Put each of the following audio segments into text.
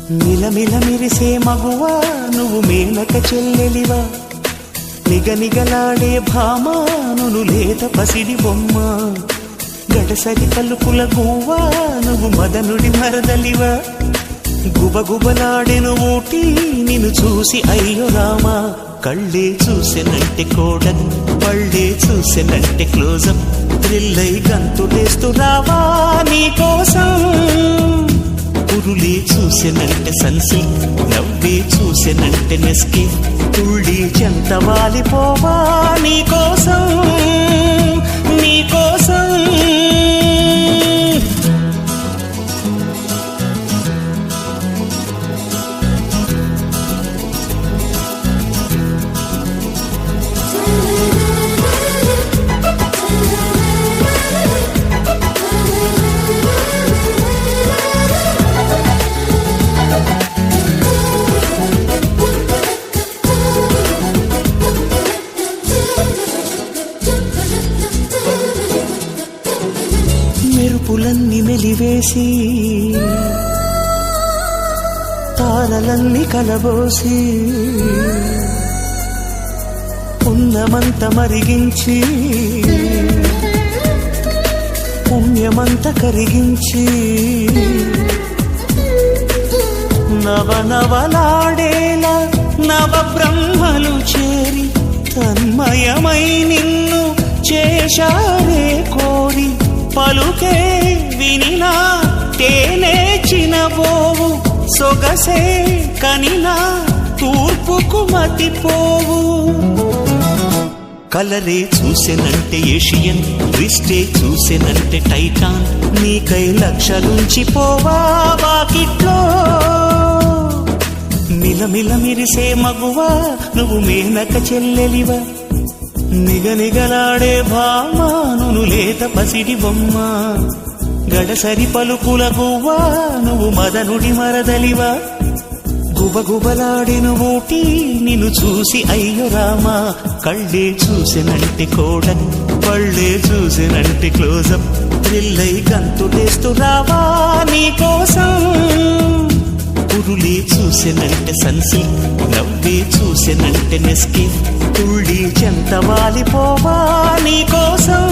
మిలమిల మెరిసే మగువా నువ్వు మేనక చెల్లెలివా, నిగనిగలాడే భామా నువ్వు లేత పసిడి బొమ్మ, గడసరి పలుకుల గువ్వా నువ్వు మదనుడి మరదలివా, గుబగుబలాడెను ఊటి నిన్ను చూసి అయ్యో రామా, కళ్ళే చూసెనంటే కోడన్ పళ్ళే చూసెనంటే క్లోజప్, థ్రిల్లై గంతులేస్తూ రావా నీకోసం, పురులే చూసెనంటే సన్సిల్క్ నవ్వే చూసెనంటే నెస్కి, తుళ్ళి చెంత వాలిపోవా నీకోసం నీకోసం. మెరుపులన్నీ మెలివేసి తారలన్నీ కలబోసి, పుణ్యమంత మరిగించి పుణ్యమంత కరిగించి, నవనవలాడేలా నవ బ్రహ్మలు చేరి తన్మయమై నిన్ను చేశారే కోరి, పలుకే వినినా తేనే చినబోవు, సొగసే కనినా తూర్పుకు మతిపోవు, కలరే చూసెనంటే ఏషియన్, ట్విస్టే చూసెనంటే టైటాన్, నీకై లక్షలుంచి పోవా వాకిట్లో, మిలమిల మిరిసే మగువా నువ్వు మేనక చెల్లెలివా, నిగనిగలాడే భామా నువ్వు లేత పసిడి బొమ్మ, గడసరి పలుకుల గువ్వా నువ్వు మదనుడి మరదలివా, గుబగుబలాడెను ఊటి నిన్ను చూసి అయ్యో రామా, కళ్ళే చూసెనంటే కోడన్ పళ్ళే చూసెనంటే క్లోజప్, థ్రిల్లై గంతులేస్తూ రావా నీకోసం, పురులే చూసెనంటే సన్సిల్క్ నవ్వే చూసెనంటే నెస్కి, తుళ్ళి చెంత వాలిపోవా నీకోసం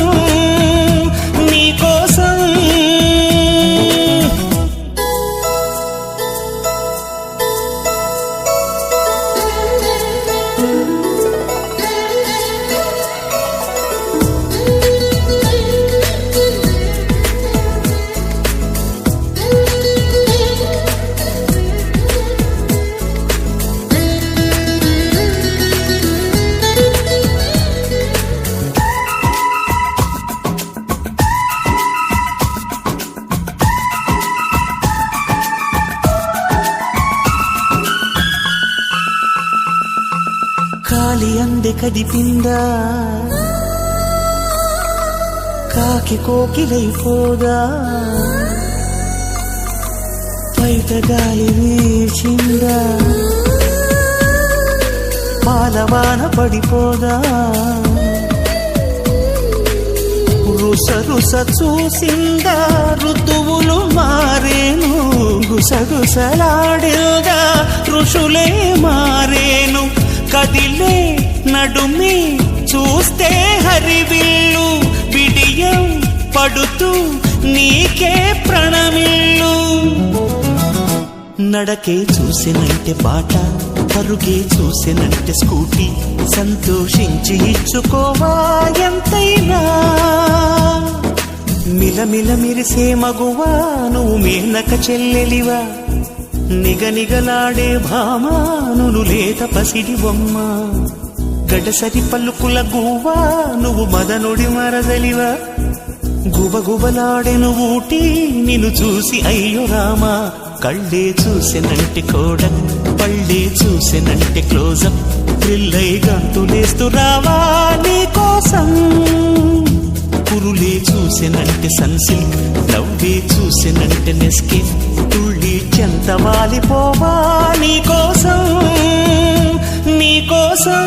నీకోసం. కాలి అందే కదిపిందా కాకి కోకిలైపోదా, బయట గాలి వీచిందా పాలవాన పడిపోదా, రుస రుస చూసిందా ఋతువులు మారేను, గుసగుసలాడేగా ఋషులే మారేను, కదిలే నడుమి చూస్తే హరివిల్లు, బిడియం పడుతూ నీకే ప్రణమిల్లు, నడకే చూసినంటే బాట పరుగే చూసినంటే స్కూటీ, సంతోషించి ఇచ్చుకోవా ఎంతైనా, మిలమిల మిరిసే మగువా నువ్వు మేనక చెల్లెలివా, నిగనిగలాడే భామా నువ్వు లేత పసిడి బొమ్మ, గడసరి పలుకుల గువ్వా నువ్వు మదనుడి మరదలివా, గుబగుబలాడెను ఊటి నిన్ను చూసి అయ్యో రామా, కళ్ళే చూసెనంటే కోడన్ పళ్ళే చూసెనంటే క్లోజప్, థ్రిల్లై గంతులేస్తూ రావా నీకోసం, పురులే చూసెనంటే సన్సిల్క్ నవ్వే చూసెనంటే నెస్కి, తుళ్ళి చెంత వాలిపోవా నీకోసం నీకోసం.